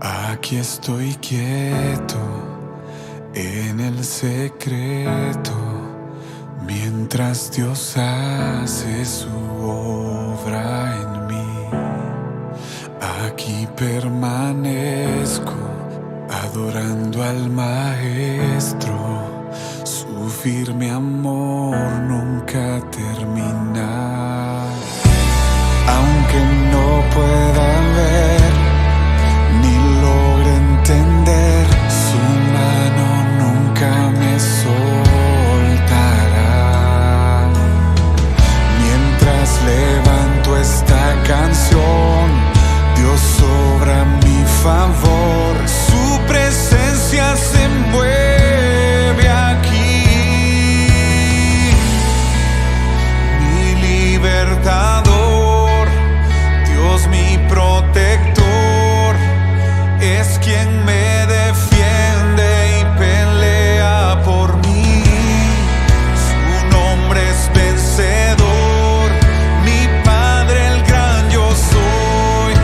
Aquí estoy quieto en el secreto, mientras Dios hace su obra en mí. Aquí permanezco adorando al Maestro, su firme amor nunca termina. Aunque no pueda ver ni logre entender, su mano nunca me soltará. Mientras levanto esta canción, Dios obra a mi favor, su presencia se mueve aquí. Mi libertador, Dios mi protector, es quien me defiende y pelea por mí. Su nombre es vencedor, mi Padre el gran yo soy.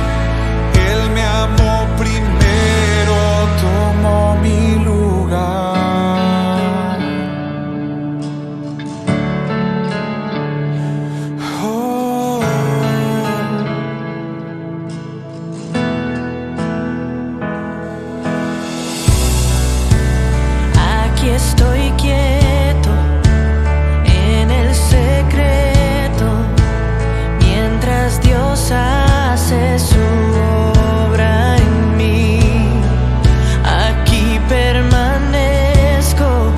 Él me amó primero, tomó mi lugar. Oh. Aquí estoy quieto en el secreto, mientras Dios hace su obra en mí. Aquí permanezco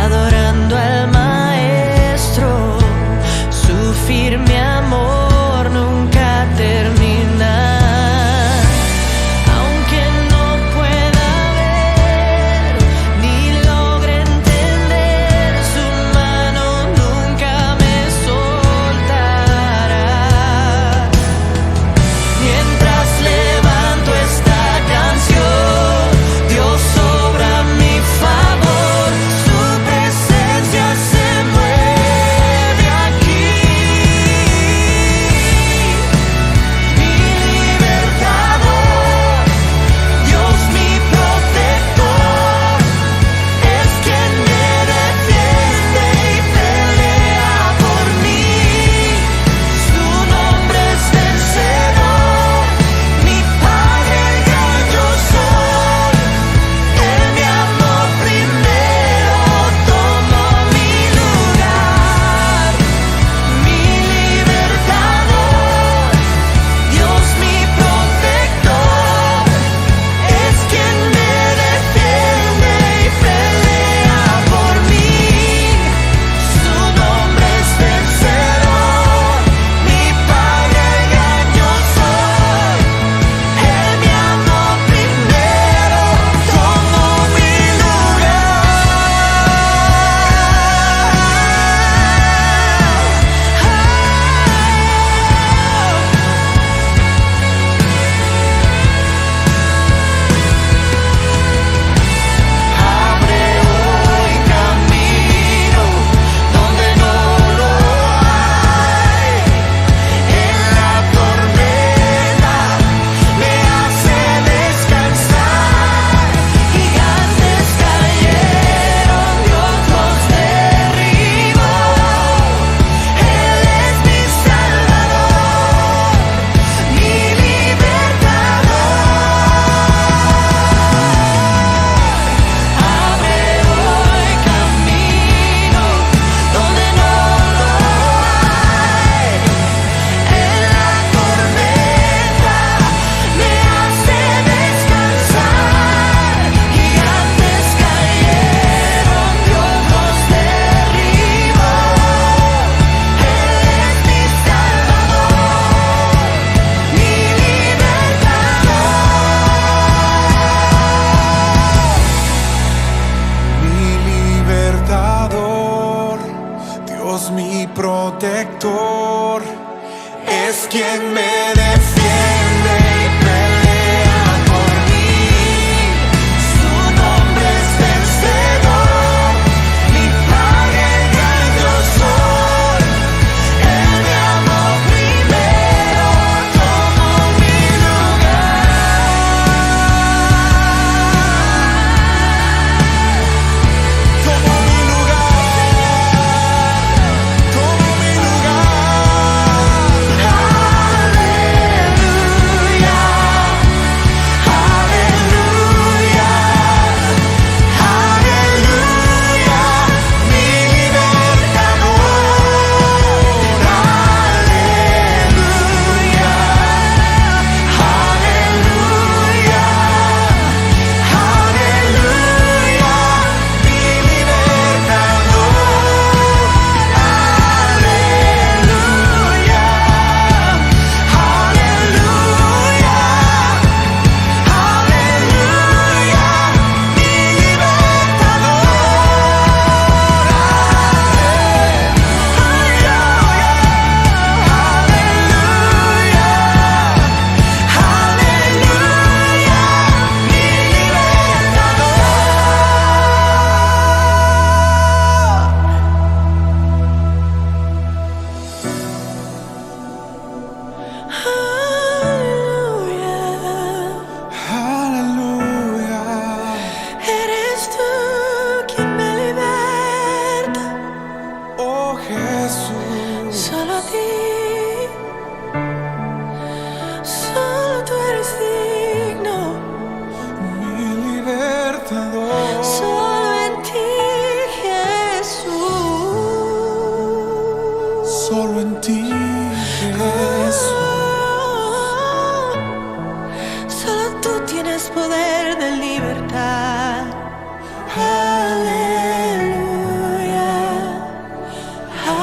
adorando al Maestro, su firme amor nunca termina. Aunque no pueda ver ni logre entender, su mano nunca me soltará. Mientras levanto esta canción, Dios obra a mi favor, su presencia se mueve aquí. Mi libertador, Dios mi protector, es quien me defiende y pelea por mí. Su nombre es vencedor, mi Padre el gran yo soy. Él me amó primero, tomó mi lugar. Mi libertador, Dios mi protector, es quien me defiende y pelea por mí. Su nombre es vencedor, mi Padre el gran yo soy. Él me amó primero, tomó mi Abre hoy camino donde no lo hay. En la tormenta me hace descansar. Gigantes cayeron, Dios los derribó. Él es mi Salvador, mi libertador. Abre hoy camino donde no lo hay. En la tormenta me hace descansar. Gigantes cayeron, Dios los derribó. Él es mi Salvador, mi Mi libertador, Dios mi protector, es quien me defiende y pelea por mí. Su nombre es vencedor, mi Padre el gran yo soy. Él me amó primero, tomó mi lugar. poder de libertad. Aleluya,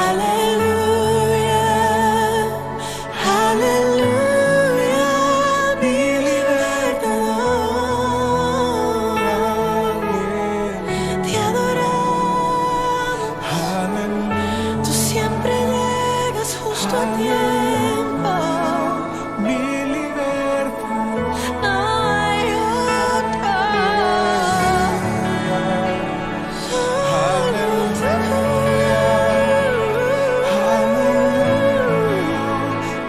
aleluya, aleluya, mi libertador. Te adoramos, tú siempre llegas justo a tiempo. Mi libertador. No hay otro.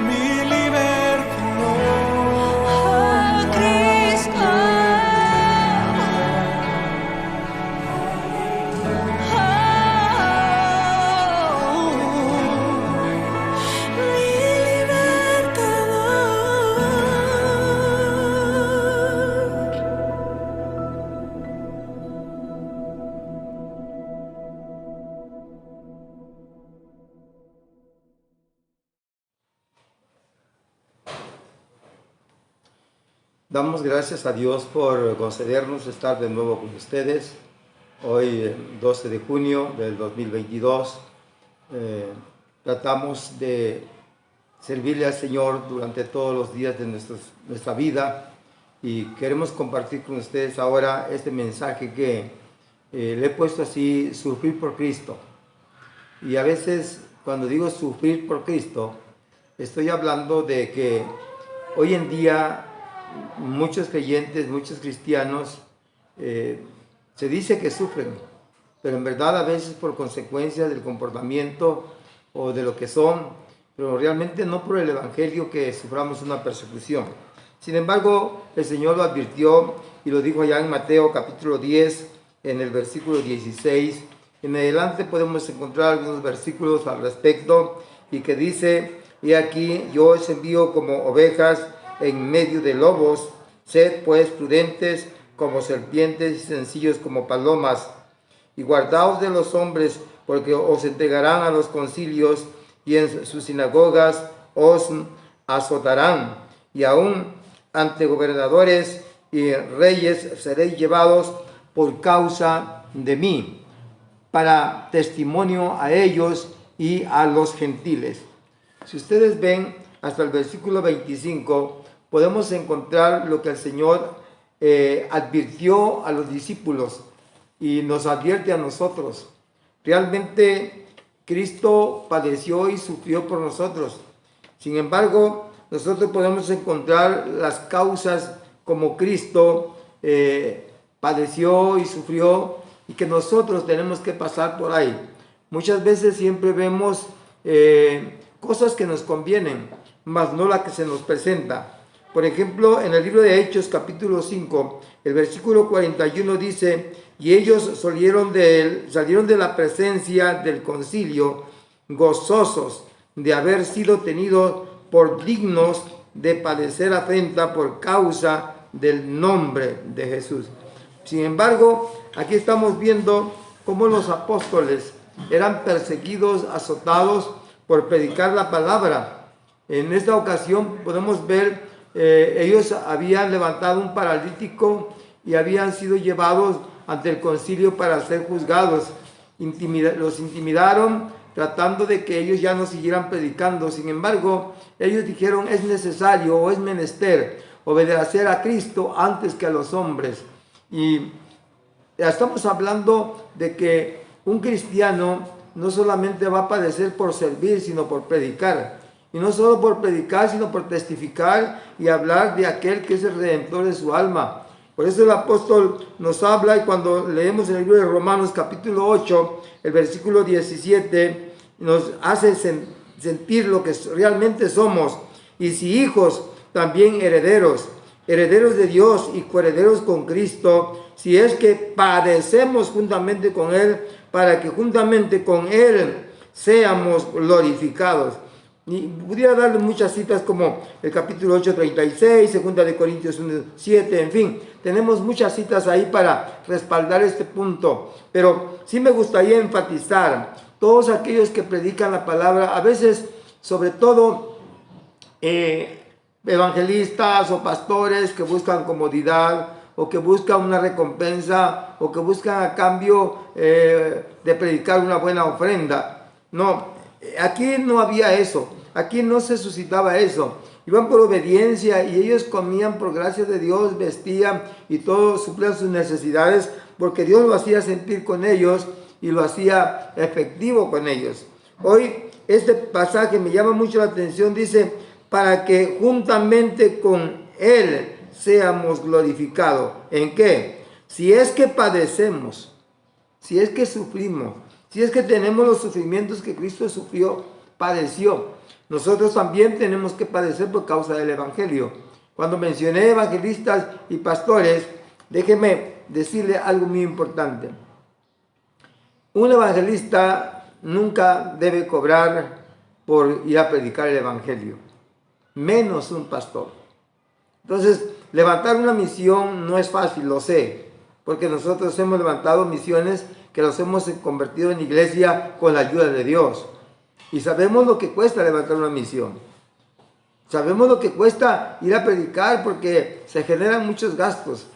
Mi libertador. Oh, Cristo. Mi libertador. Damos gracias a Dios por concedernos estar de nuevo con ustedes. Hoy, 12 de junio del 2022, tratamos de servirle al Señor durante todos los días de nuestra vida y queremos compartir con ustedes ahora este mensaje que le he puesto así: sufrir por Cristo. Y a veces cuando digo sufrir por Cristo, estoy hablando de que hoy en día muchos creyentes, muchos cristianos, se dice que sufren, pero en verdad a veces por consecuencia del comportamiento o de lo que son, pero realmente no por el evangelio que suframos una persecución. Sin embargo, el Señor lo advirtió y lo dijo allá en Mateo capítulo 10, en el versículo 16. En adelante podemos encontrar algunos versículos al respecto y que dice: y aquí yo os envío como ovejas en medio de lobos, sed pues prudentes como serpientes y sencillos como palomas, y guardaos de los hombres, porque os entregarán a los concilios y en sus sinagogas os azotarán, y aún ante gobernadores y reyes seréis llevados por causa de mí, para testimonio a ellos y a los gentiles. Si ustedes ven hasta el versículo 25, podemos encontrar lo que el Señor advirtió a los discípulos y nos advierte a nosotros. Realmente Cristo padeció y sufrió por nosotros. Sin embargo, nosotros podemos encontrar las causas como Cristo padeció y sufrió y que nosotros tenemos que pasar por ahí. Muchas veces siempre vemos cosas que nos convienen, mas no la que se nos presenta. Por ejemplo, en el libro de Hechos, capítulo 5, el versículo 41 dice: y ellos salieron de la presencia del concilio, gozosos de haber sido tenidos por dignos de padecer afrenta por causa del nombre de Jesús. Sin embargo, aquí estamos viendo cómo los apóstoles eran perseguidos, azotados por predicar la palabra. En esta ocasión podemos ver ellos habían levantado un paralítico y habían sido llevados ante el concilio para ser juzgados. Los intimidaron tratando de que ellos ya no siguieran predicando. Sin embargo, ellos dijeron: es necesario o es menester obedecer a Cristo antes que a los hombres. Y estamos hablando de que un cristiano no solamente va a padecer por servir, sino por predicar. Y no solo por predicar, sino por testificar y hablar de aquel que es el Redentor de su alma. Por eso el apóstol nos habla, y cuando leemos en el libro de Romanos capítulo 8, el versículo 17, nos hace sentir lo que realmente somos. Y si hijos, también herederos, herederos de Dios y coherederos con Cristo, si es que padecemos juntamente con Él, para que juntamente con Él seamos glorificados. Y pudiera darle muchas citas como el capítulo 8, 36, 2 de Corintios 1, 7, en fin, tenemos muchas citas ahí para respaldar este punto. Pero sí me gustaría enfatizar, todos aquellos que predican la palabra, a veces, sobre todo, evangelistas o pastores que buscan comodidad o que buscan una recompensa o que buscan a cambio de predicar una buena ofrenda. No, aquí no había eso, aquí no se suscitaba eso. Iban por obediencia y ellos comían por gracia de Dios, vestían y todo, suplían sus necesidades porque Dios lo hacía sentir con ellos y lo hacía efectivo con ellos. Hoy este pasaje me llama mucho la atención, dice, para que juntamente con Él seamos glorificados. ¿En qué? Si es que padecemos, si es que sufrimos, si es que tenemos los sufrimientos que Cristo sufrió, padeció, nosotros también tenemos que padecer por causa del Evangelio. Cuando mencioné evangelistas y pastores, déjeme decirle algo muy importante. Un evangelista nunca debe cobrar por ir a predicar el Evangelio, menos un pastor. Entonces, levantar una misión no es fácil, lo sé, porque nosotros hemos levantado misiones que los hemos convertido en iglesia con la ayuda de Dios. Y sabemos lo que cuesta levantar una misión. Sabemos lo que cuesta ir a predicar porque se generan muchos gastos.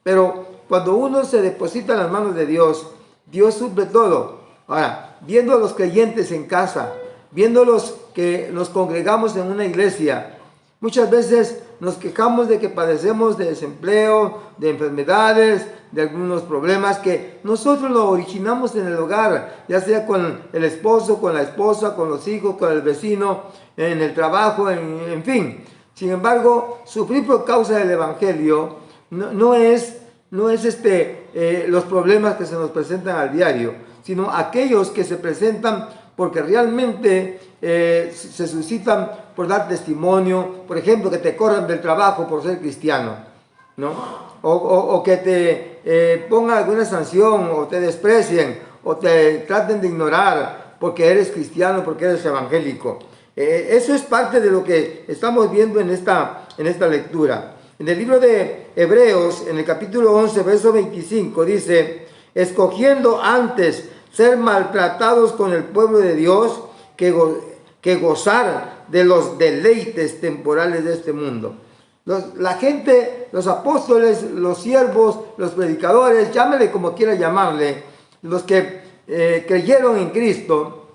Pero cuando uno se deposita en las manos de Dios, Dios suple todo. Ahora, viendo a los creyentes en casa, viendo los que nos congregamos en una iglesia, muchas veces nos quejamos de que padecemos de desempleo, de enfermedades, de algunos problemas que nosotros lo originamos en el hogar, ya sea con el esposo, con la esposa, con los hijos, con el vecino, en el trabajo, en fin. Sin embargo, sufrir por causa del Evangelio no es los problemas que se nos presentan al diario, sino aquellos que se presentan porque realmente se suscitan por dar testimonio, por ejemplo, que te corran del trabajo por ser cristiano, ¿no? O que te pongan alguna sanción, o te desprecien, o te traten de ignorar porque eres cristiano, porque eres evangélico. Eso es parte de lo que estamos viendo en esta lectura. En el libro de Hebreos, en el capítulo 11, verso 25, dice, escogiendo antes ser maltratados con el pueblo de Dios que gozar de los deleites temporales de este mundo. La gente, los apóstoles, los siervos, los predicadores, llámele como quiera llamarle, los que creyeron en Cristo,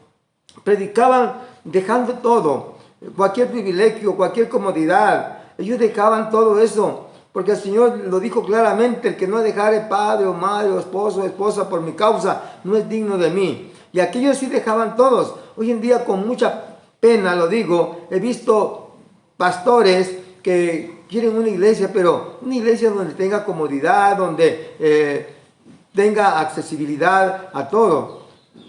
predicaban dejando todo, cualquier privilegio, cualquier comodidad. Ellos dejaban todo eso, porque el Señor lo dijo claramente, el que no dejare padre o madre o esposo o esposa por mi causa, no es digno de mí. Y aquellos sí dejaban todos. Hoy en día, con mucha pena lo digo, he visto pastores que quieren una iglesia, pero una iglesia donde tenga comodidad, donde tenga accesibilidad a todo.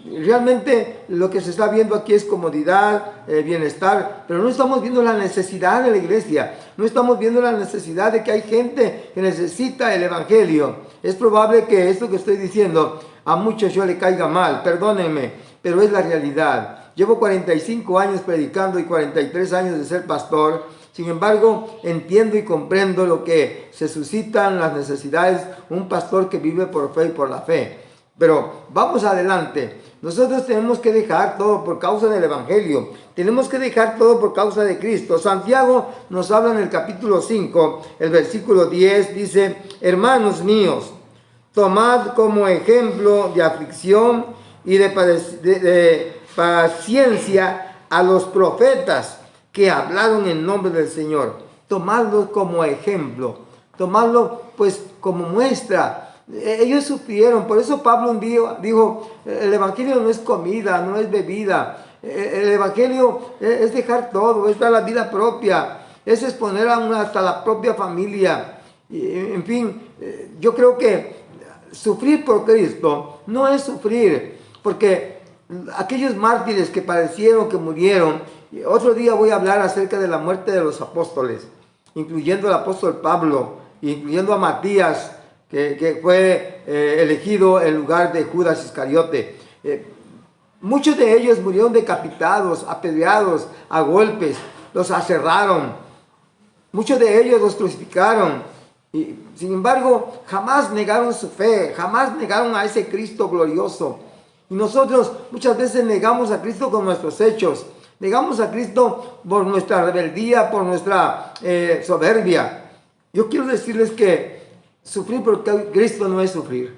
Realmente lo que se está viendo aquí es comodidad, bienestar, pero no estamos viendo la necesidad de la iglesia, no estamos viendo la necesidad de que hay gente que necesita el Evangelio. Es probable que esto que estoy diciendo a muchos yo le caiga mal, perdónenme, pero es la realidad. Llevo 45 años predicando y 43 años de ser pastor. Sin embargo, entiendo y comprendo lo que se suscitan las necesidades un pastor que vive por fe y por la fe. Pero vamos adelante. Nosotros tenemos que dejar todo por causa del Evangelio. Tenemos que dejar todo por causa de Cristo. Santiago nos habla en el capítulo 5, el versículo 10, dice, hermanos míos, tomad como ejemplo de aflicción y de paciencia a los profetas que hablaron en nombre del Señor. Tomadlo como ejemplo, tomadlo pues como muestra. Ellos sufrieron, por eso Pablo un día dijo, el Evangelio no es comida, no es bebida, el Evangelio es dejar todo, es dar la vida propia, es exponer hasta la propia familia. En fin, yo creo que sufrir por Cristo no es sufrir, porque aquellos mártires que padecieron, que murieron, otro día voy a hablar acerca de la muerte de los apóstoles, incluyendo al apóstol Pablo, incluyendo a Matías, que fue elegido en lugar de Judas Iscariote. Muchos de ellos murieron decapitados, apedreados, a golpes, los aserraron. Muchos de ellos los crucificaron. Y, sin embargo, jamás negaron su fe, jamás negaron a ese Cristo glorioso. Y nosotros muchas veces negamos a Cristo con nuestros hechos. Negamos a Cristo por nuestra rebeldía, por nuestra soberbia. Yo quiero decirles que Sufrir por Cristo no es sufrir.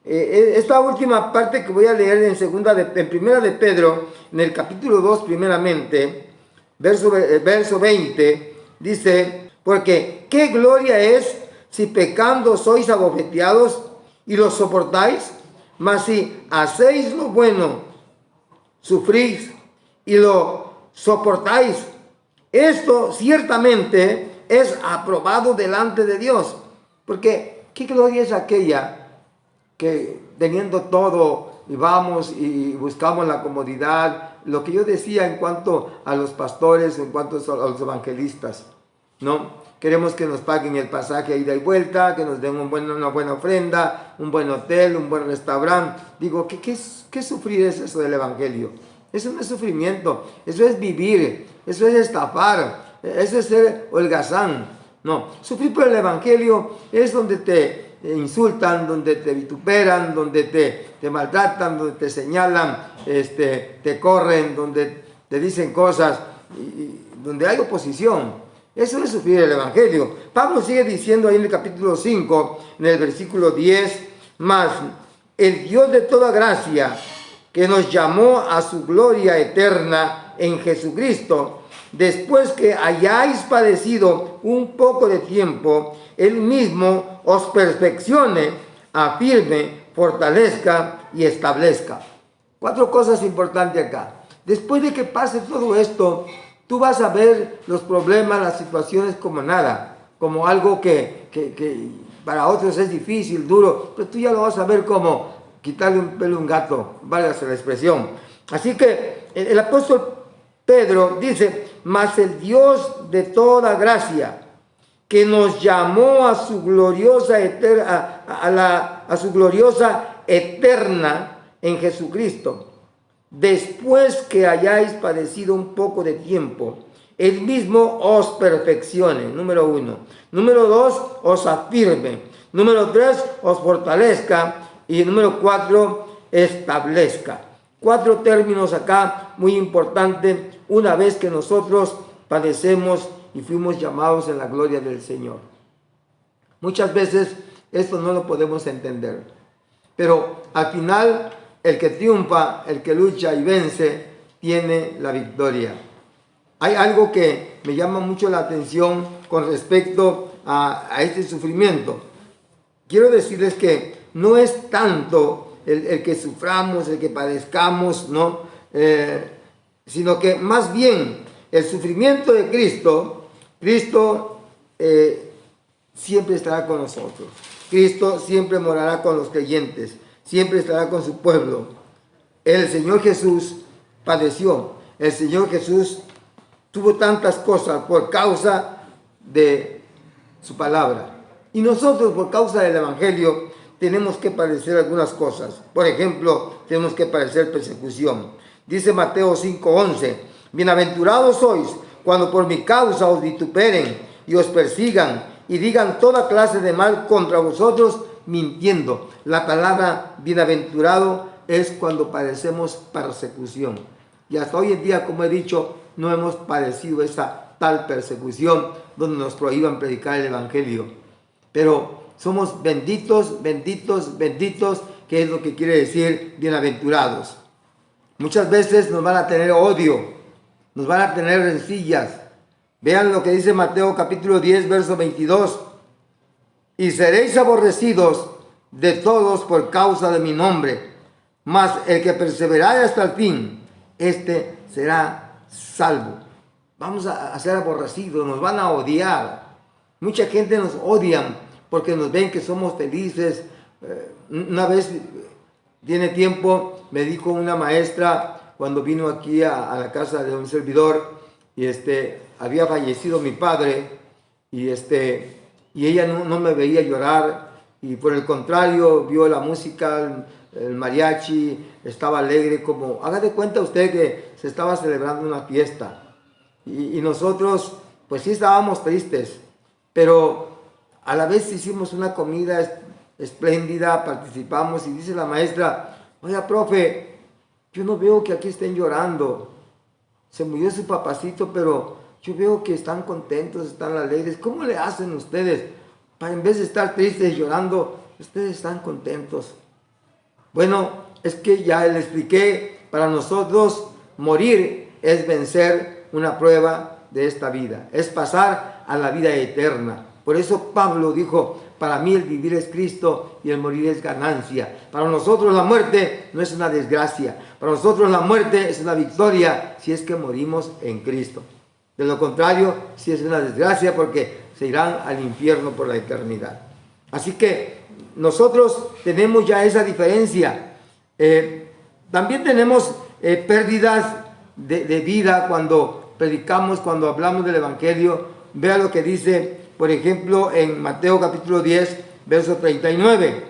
Esta última parte que voy a leer en primera de Pedro, en el capítulo 2 primeramente, verso 20, dice, porque qué gloria es si pecando sois abofeteados y lo soportáis, mas si hacéis lo bueno, sufrís y lo soportáis, esto ciertamente es aprobado delante de Dios. Porque qué gloria es aquella que teniendo todo y vamos y buscamos la comodidad, lo que yo decía en cuanto a los pastores, en cuanto a los evangelistas, ¿no? Queremos que nos paguen el pasaje ida y vuelta, que nos den una buena ofrenda, un buen hotel, un buen restaurante. Digo, ¿qué sufrir es eso del evangelio? Eso no es sufrimiento, eso es vivir, eso es estafar, eso es ser holgazán. No, sufrir por el evangelio es donde te insultan, donde te vituperan, donde te maltratan, donde te señalan, te corren, donde te dicen cosas, y donde hay oposición. Eso es sufrir el evangelio. Pablo sigue diciendo ahí en el capítulo 5, en el versículo 10, mas el Dios de toda gracia, que nos llamó a su gloria eterna en Jesucristo, después que hayáis padecido un poco de tiempo, Él mismo os perfeccione, afirme, fortalezca y establezca. 4 cosas importantes acá. Después de que pase todo esto, tú vas a ver los problemas, las situaciones como nada, como algo que para otros es difícil, duro, pero tú ya lo vas a ver como quitarle un pelo a un gato, válgase la expresión. Así que el apóstol Pedro dice, mas el Dios de toda gracia, que nos llamó a su gloriosa a su gloriosa eterna en Jesucristo, después que hayáis padecido un poco de tiempo, Él mismo os perfeccione, número 1. Número 2, os afirme. Número 3, os fortalezca. Y número 4, establezca. 4 términos acá muy importantes una vez que nosotros padecemos y fuimos llamados en la gloria del Señor. Muchas veces esto no lo podemos entender, pero al final el que triunfa, el que lucha y vence, tiene la victoria. Hay algo que me llama mucho la atención con respecto a este sufrimiento. Quiero decirles que no es tanto el que suframos, el que padezcamos, ¿no? Sino que más bien el sufrimiento de Cristo siempre estará con nosotros. Cristo siempre morará con los creyentes, siempre estará con su pueblo. El Señor Jesús padeció, el Señor Jesús tuvo tantas cosas por causa de su palabra. Y nosotros, por causa del evangelio, tenemos que padecer algunas cosas. Por ejemplo, tenemos que padecer persecución. Dice Mateo 5:11, bienaventurados sois cuando por mi causa os vituperen y os persigan y digan toda clase de mal contra vosotros, mintiendo. La palabra bienaventurado es cuando padecemos persecución. Y hasta hoy en día, como he dicho, no hemos padecido esa tal persecución donde nos prohíban predicar el evangelio. Pero somos benditos, benditos, benditos, que es lo que quiere decir bienaventurados. Muchas veces nos van a tener odio, nos van a tener rencillas. Vean lo que dice Mateo capítulo 10, verso 22. Y seréis aborrecidos de todos por causa de mi nombre, mas el que perseverare hasta el fin, este será salvo. Vamos a ser aborrecidos, nos van a odiar. Mucha gente nos odia porque nos ven que somos felices. Una vez, tiene tiempo, me dijo una maestra cuando vino aquí a la casa de un servidor, y había fallecido mi padre, y ella no me veía llorar, y por el contrario vio la música, el mariachi, estaba alegre, como haga de cuenta usted que se estaba celebrando una fiesta. Y nosotros pues sí estábamos tristes, pero a la vez hicimos una comida espléndida, participamos, y dice la maestra, oiga, profe, yo no veo que aquí estén llorando. Se murió su papacito, pero yo veo que están contentos, están alegres. ¿Cómo le hacen ustedes? Para en vez de estar tristes y llorando, ustedes están contentos. Bueno, es que ya les expliqué, para nosotros morir es vencer una prueba de esta vida, es pasar a la vida eterna. Por eso Pablo dijo, para mí el vivir es Cristo y el morir es ganancia. Para nosotros la muerte no es una desgracia, para nosotros la muerte es una victoria si es que morimos en Cristo. De lo contrario, sí es una desgracia porque se irán al infierno por la eternidad. Así que nosotros tenemos ya esa diferencia. También tenemos pérdidas de vida cuando predicamos, cuando hablamos del Evangelio. Vea lo que dice, por ejemplo, en Mateo capítulo 10, verso 39.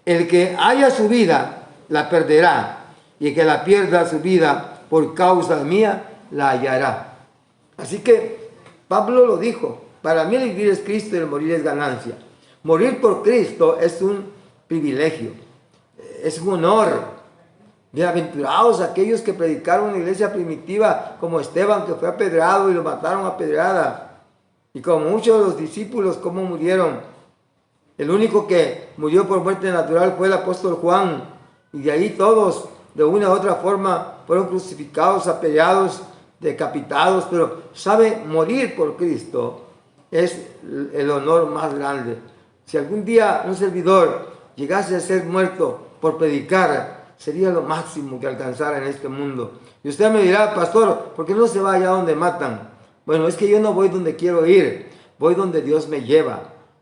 El que haya su vida, la perderá, y el que la pierda su vida por causa mía, la hallará. Así que Pablo lo dijo, para mí el vivir es Cristo y el morir es ganancia. Morir por Cristo es un privilegio, es un honor. Bienaventurados aquellos que predicaron en la iglesia primitiva, como Esteban, que fue apedreado y lo mataron a pedrada. Y como muchos de los discípulos, ¿cómo murieron? El único que murió por muerte natural fue el apóstol Juan. Y de ahí todos, de una u otra forma, fueron crucificados, apedreados, decapitados. Pero, ¿sabe? Morir por Cristo es el honor más grande. Si algún día un servidor llegase a ser muerto por predicar, sería lo máximo que alcanzara en este mundo. Y usted me dirá, pastor, ¿por qué no se va allá donde matan? Bueno, es que yo no voy donde quiero ir, voy donde Dios me lleva.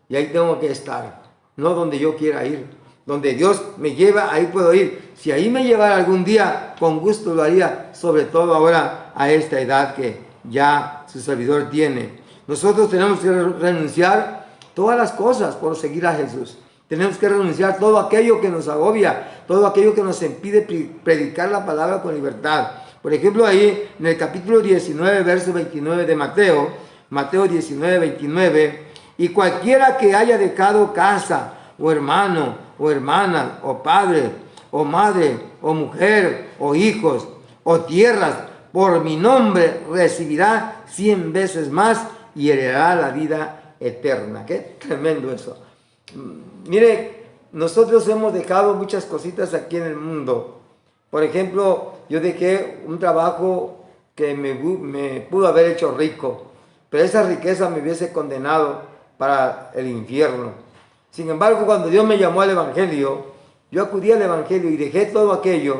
Y ahí tengo que estar, no donde yo quiera ir. Donde Dios me lleva, ahí puedo ir. Si ahí me llevara algún día, con gusto lo haría, sobre todo ahora a esta edad que ya su servidor tiene. Nosotros tenemos que renunciar todas las cosas por seguir a Jesús. Tenemos que renunciar todo aquello que nos agobia, todo aquello que nos impide predicar la palabra con libertad. Por ejemplo, ahí en el capítulo 19, verso 29 de Mateo, Mateo 19, 29, y cualquiera que haya dejado casa, o hermano, o hermana, o padre, o madre, o mujer, o hijos, o tierras, por mi nombre recibirá 100 veces más y heredará la vida eterna. Qué tremendo eso. Mire, nosotros hemos dejado muchas cositas aquí en el mundo. Por ejemplo, yo dejé un trabajo que me pudo haber hecho rico, pero esa riqueza me hubiese condenado para el infierno. Sin embargo, cuando Dios me llamó al Evangelio, yo acudí al Evangelio y dejé todo aquello.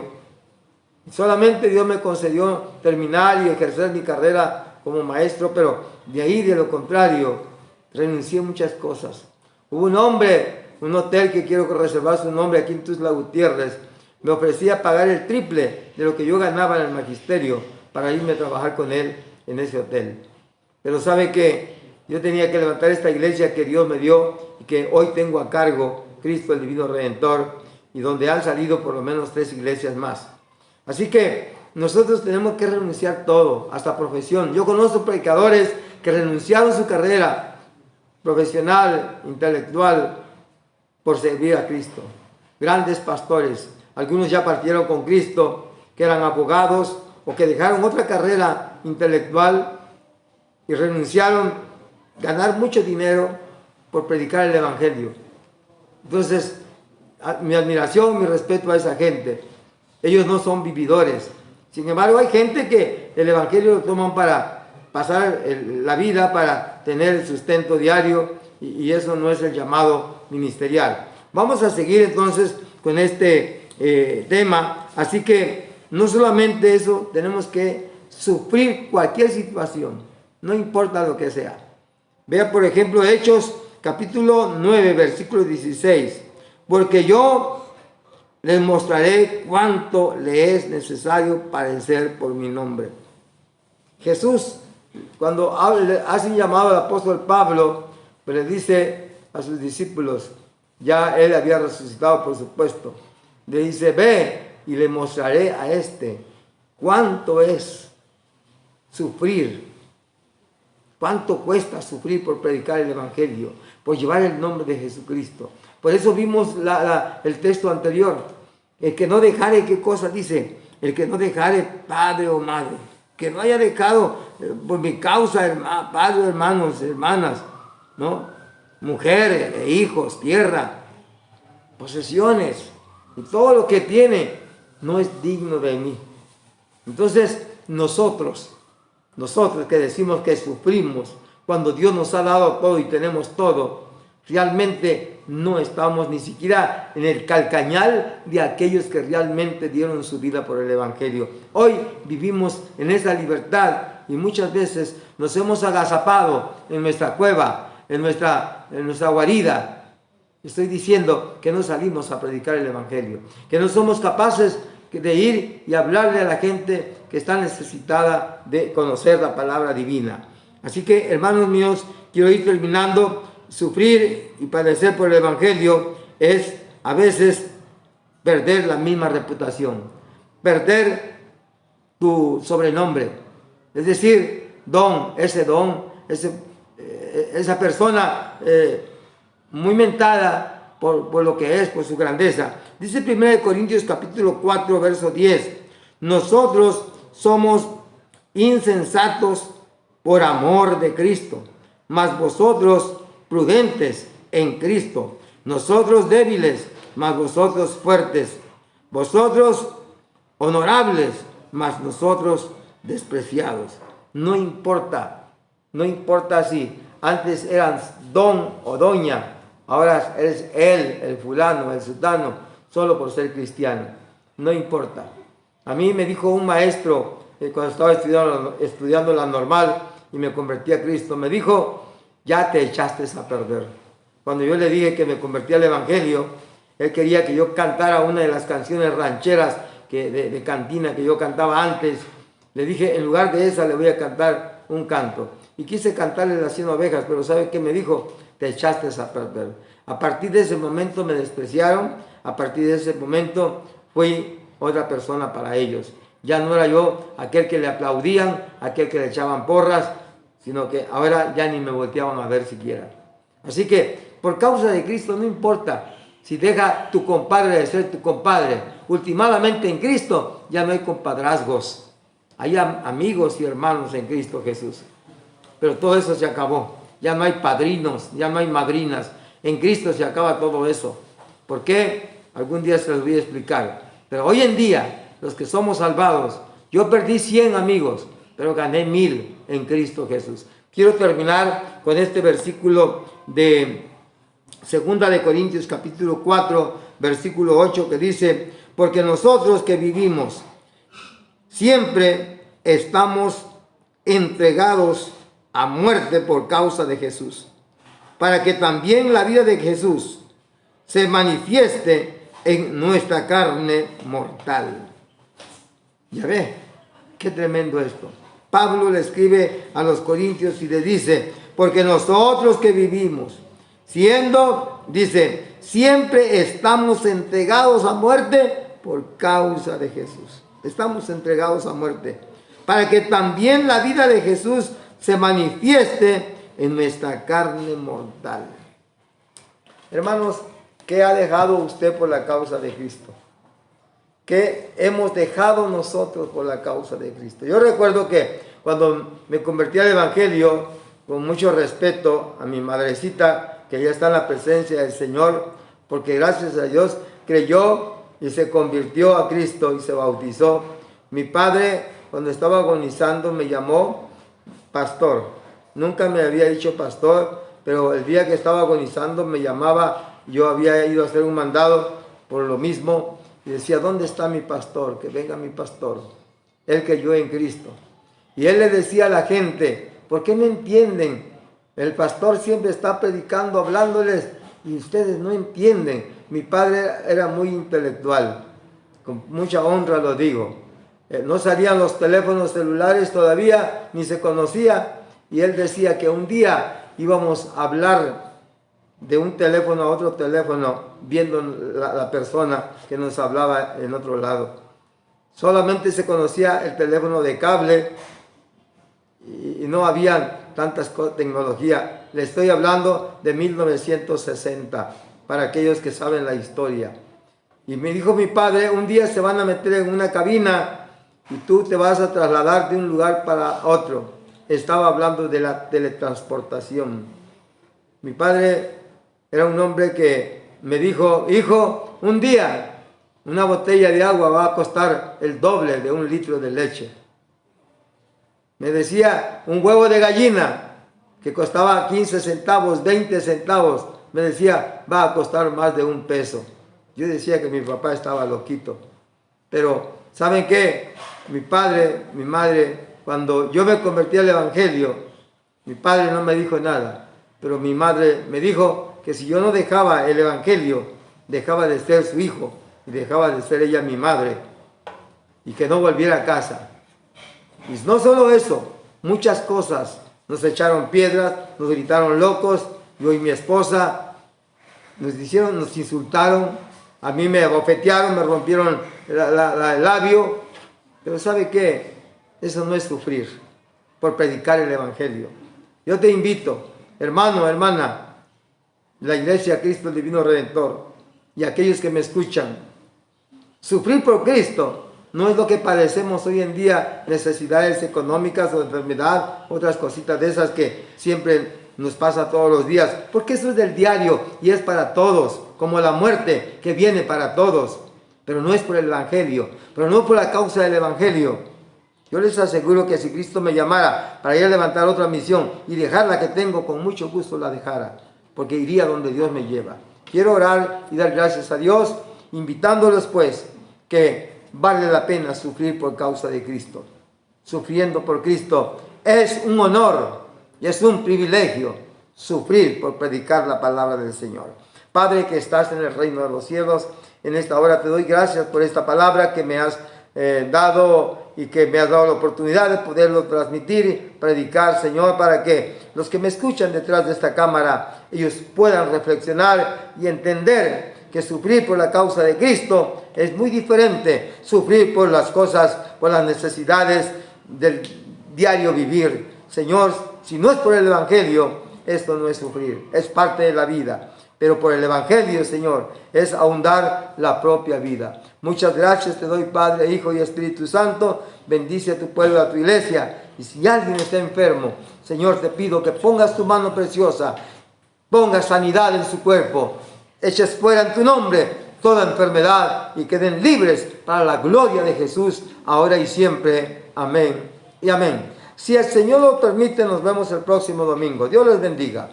Solamente Dios me concedió terminar y ejercer mi carrera como maestro, pero de ahí, de lo contrario, renuncié a muchas cosas. Hubo un hombre, un hotel que quiero reservar su nombre aquí en Tuxtla Gutiérrez, me ofrecía pagar el triple de lo que yo ganaba en el magisterio para irme a trabajar con él en ese hotel. Pero sabe que yo tenía que levantar esta iglesia que Dios me dio y que hoy tengo a cargo, Cristo el Divino Redentor, y donde han salido por lo menos 3 iglesias más. Así que nosotros tenemos que renunciar todo, hasta profesión. Yo conozco predicadores que renunciaron a su carrera profesional, intelectual, por servir a Cristo. Grandes pastores, algunos ya partieron con Cristo, que eran abogados o que dejaron otra carrera intelectual y renunciaron a ganar mucho dinero por predicar el Evangelio. Entonces, mi admiración, mi respeto a esa gente. Ellos no son vividores. Sin embargo, hay gente que el Evangelio lo toman para pasar la vida, para tener el sustento diario, y eso no es el llamado ministerial. Vamos a seguir entonces con este tema. Así que no solamente eso, tenemos que sufrir cualquier situación, no importa lo que sea. Vea por ejemplo Hechos capítulo 9, versículo 16. Porque yo les mostraré cuánto le es necesario padecer por mi nombre. Jesús, cuando hace un llamado al apóstol Pablo, pues le dice a sus discípulos, ya él había resucitado por supuesto, le dice, ve y le mostraré a cuánto es sufrir, cuánto cuesta sufrir por predicar el Evangelio, por llevar el nombre de Jesucristo. Por eso vimos el texto anterior, el que no dejare, ¿qué cosa dice? El que no dejare padre o madre, que no haya dejado por mi causa padre, hermanos, hermanas, ¿no? mujer, hijos, tierra, posesiones, y todo lo que tiene no es digno de mí. Entonces nosotros que decimos que sufrimos, cuando Dios nos ha dado todo y tenemos todo, realmente no estamos ni siquiera en el calcañal de aquellos que realmente dieron su vida por el Evangelio. Hoy vivimos en esa libertad y muchas veces nos hemos agazapado en nuestra cueva, en nuestra guarida. Estoy diciendo que no salimos a predicar el Evangelio, que no somos capaces de ir y hablarle a la gente que está necesitada de conocer la palabra divina. Así que, hermanos míos, quiero ir terminando. Sufrir y padecer por el Evangelio es a veces perder la misma reputación, perder tu sobrenombre, es decir, esa persona muy mentada por lo que es, por su grandeza. Dice 1 Corintios capítulo 4, verso 10, nosotros somos insensatos por amor de Cristo, mas vosotros prudentes en Cristo, nosotros débiles, mas vosotros fuertes, vosotros honorables, mas nosotros despreciados. No importa si antes eran don o doña, ahora eres él, el fulano, el sultano, solo por ser cristiano. No importa. A mí me dijo un maestro cuando estaba estudiando la normal y me convertí a Cristo, me dijo: ya te echaste a perder. Cuando yo le dije que me convertí al Evangelio, él quería que yo cantara una de las canciones rancheras de cantina que yo cantaba antes. Le dije, en lugar de esa le voy a cantar un canto. Y quise cantarle las 100 ovejas, pero ¿sabe qué me dijo? Te echaste a perder. A partir de ese momento me despreciaron, a partir de ese momento fui otra persona para ellos. Ya no era yo aquel que le aplaudían, aquel que le echaban porras, sino que ahora ya ni me volteaban a ver siquiera. Así que, por causa de Cristo, no importa si deja tu compadre de ser tu compadre. Últimamente en Cristo ya no hay compadrazgos. Hay amigos y hermanos en Cristo Jesús. Pero todo eso se acabó. Ya no hay padrinos, ya no hay madrinas. En Cristo se acaba todo eso. ¿Por qué? Algún día se los voy a explicar. Pero hoy en día, los que somos salvados, yo perdí 100 amigos, pero gané 1000 en Cristo Jesús. Quiero terminar con este versículo de 2 de Corintios capítulo 4, versículo 8, que dice: porque nosotros que vivimos siempre estamos entregados a muerte por causa de Jesús, para que también la vida de Jesús se manifieste en nuestra carne mortal. Ya ve, qué tremendo esto. Pablo le escribe a los corintios y le dice: porque nosotros que vivimos, dice, siempre estamos entregados a muerte por causa de Jesús. Estamos entregados a muerte, para que también la vida de Jesús se manifieste en nuestra carne mortal. Hermanos, ¿qué ha dejado usted por la causa de Cristo? ¿Qué hemos dejado nosotros por la causa de Cristo? Yo recuerdo que cuando me convertí al Evangelio, con mucho respeto a mi madrecita, que ya está en la presencia del Señor, porque gracias a Dios creyó y se convirtió a Cristo y se bautizó. Mi padre, cuando estaba agonizando, me llamó pastor. Nunca me había dicho pastor, pero el día que estaba agonizando me llamaba. Yo había ido a hacer un mandado por lo mismo y decía: ¿dónde está mi pastor? Que venga mi pastor. Él creyó en Cristo. Y él le decía a la gente: ¿por qué no entienden? El pastor siempre está predicando, hablándoles, y ustedes no entienden. Mi padre era muy intelectual, con mucha honra lo digo. No salían los teléfonos celulares todavía, ni se conocía, y él decía que un día íbamos a hablar de un teléfono a otro teléfono, viendo la persona que nos hablaba en otro lado. Solamente se conocía el teléfono de cable y no había tantas tecnología. Le estoy hablando de 1960, para aquellos que saben la historia. Y me dijo mi padre: un día se van a meter en una cabina y tú te vas a trasladar de un lugar para otro. Estaba hablando de la teletransportación. Mi padre era un hombre que me dijo, hijo, un día una botella de agua va a costar el doble de 1 litro de leche. Me decía, un huevo de gallina que costaba 15 centavos, 20 centavos, me decía, va a costar más de 1 peso. Yo decía que mi papá estaba loquito. Pero, ¿saben qué? Mi padre, mi madre, cuando yo me convertí al evangelio, mi padre no me dijo nada, pero mi madre me dijo que si yo no dejaba el evangelio, dejaba de ser su hijo y dejaba de ser ella mi madre y que no volviera a casa. Y no solo eso, muchas cosas. Nos echaron piedras, nos gritaron locos, yo y mi esposa, nos insultaron, a mí me abofetearon, me rompieron el labio. Pero ¿sabe qué? Eso no es sufrir por predicar el evangelio. Yo te invito, hermano, hermana, la Iglesia Cristo el Divino Redentor y aquellos que me escuchan, sufrir por Cristo no es lo que padecemos hoy en día, necesidades económicas o enfermedad, otras cositas de esas que siempre nos pasa todos los días, porque eso es del diario y es para todos, como la muerte que viene para todos, pero no es por el evangelio, pero no por la causa del evangelio. Yo les aseguro que si Cristo me llamara para ir a levantar otra misión y dejar la que tengo, con mucho gusto la dejara, porque iría donde Dios me lleva. Quiero orar y dar gracias a Dios, invitándolos pues que vale la pena sufrir por causa de Cristo. Sufriendo por Cristo es un honor y es un privilegio sufrir por predicar la palabra del Señor. Padre que estás en el reino de los cielos, en esta hora te doy gracias por esta palabra que me has dado y que me has dado la oportunidad de poderlo transmitir, predicar, Señor, para que los que me escuchan detrás de esta cámara, ellos puedan reflexionar y entender que sufrir por la causa de Cristo es muy diferente. Sufrir por las cosas, por las necesidades del diario vivir. Señor, si no es por el evangelio, esto no es sufrir, es parte de la vida. Pero por el evangelio, Señor, es ahondar la propia vida. Muchas gracias te doy, Padre, Hijo y Espíritu Santo. Bendice a tu pueblo, a tu iglesia. Y si alguien está enfermo, Señor, te pido que pongas tu mano preciosa, pongas sanidad en su cuerpo, eches fuera en tu nombre toda enfermedad y queden libres para la gloria de Jesús, ahora y siempre. Amén y amén. Si el Señor lo permite, nos vemos el próximo domingo. Dios les bendiga.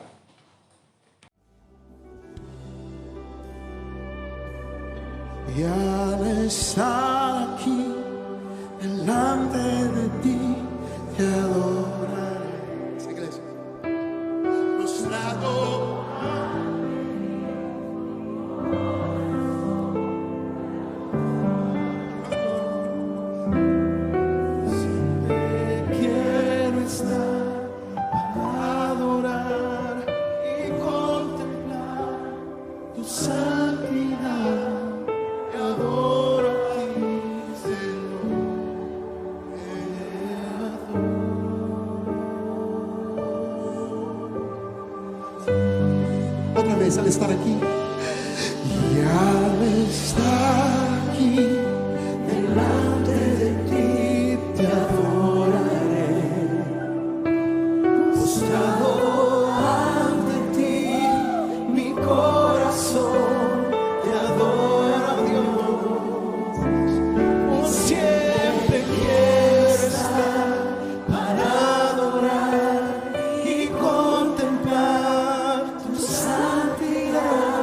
Y al estar aquí delante de ti, te adoraré. Sí, iglesia. Prostrado. Otra vez al estar aquí y al estar aquí delante de ti, te adoraré, postrado ante ti, mi corazón te adora, Dios. Por siempre quiero estar para adorar y contemplar tu santidad.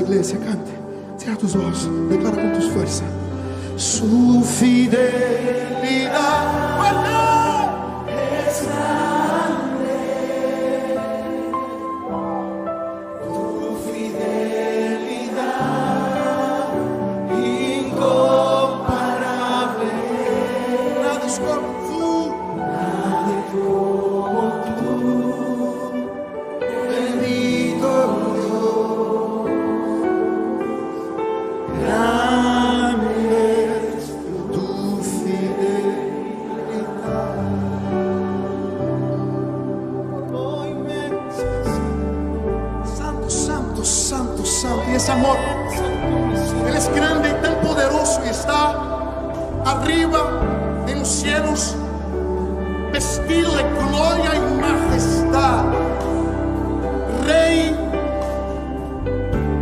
iglesia, cante. Cierra tus ojos, declara con tus fuerzas. Su fidelidad, ¡fuerte! Es grande. Tu fidelidad incomparable. Nada es como tú. Nadie como tú. Bendito Dios. Grande es tu fidelidad. Oh, inmenso. Santo, santo, santo, santo. Y ese amor, Él es grande y tan poderoso y está arriba en los cielos, vestido de gloria y majestad. Rey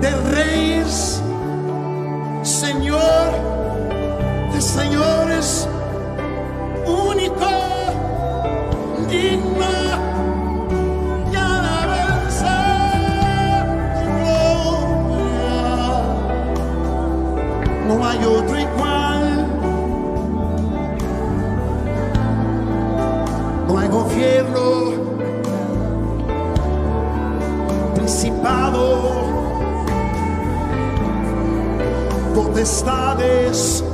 de reyes, Señor de señores, único, digno de alabanza y gloria. No hay otro igual, no hay gobierno, principado, potestades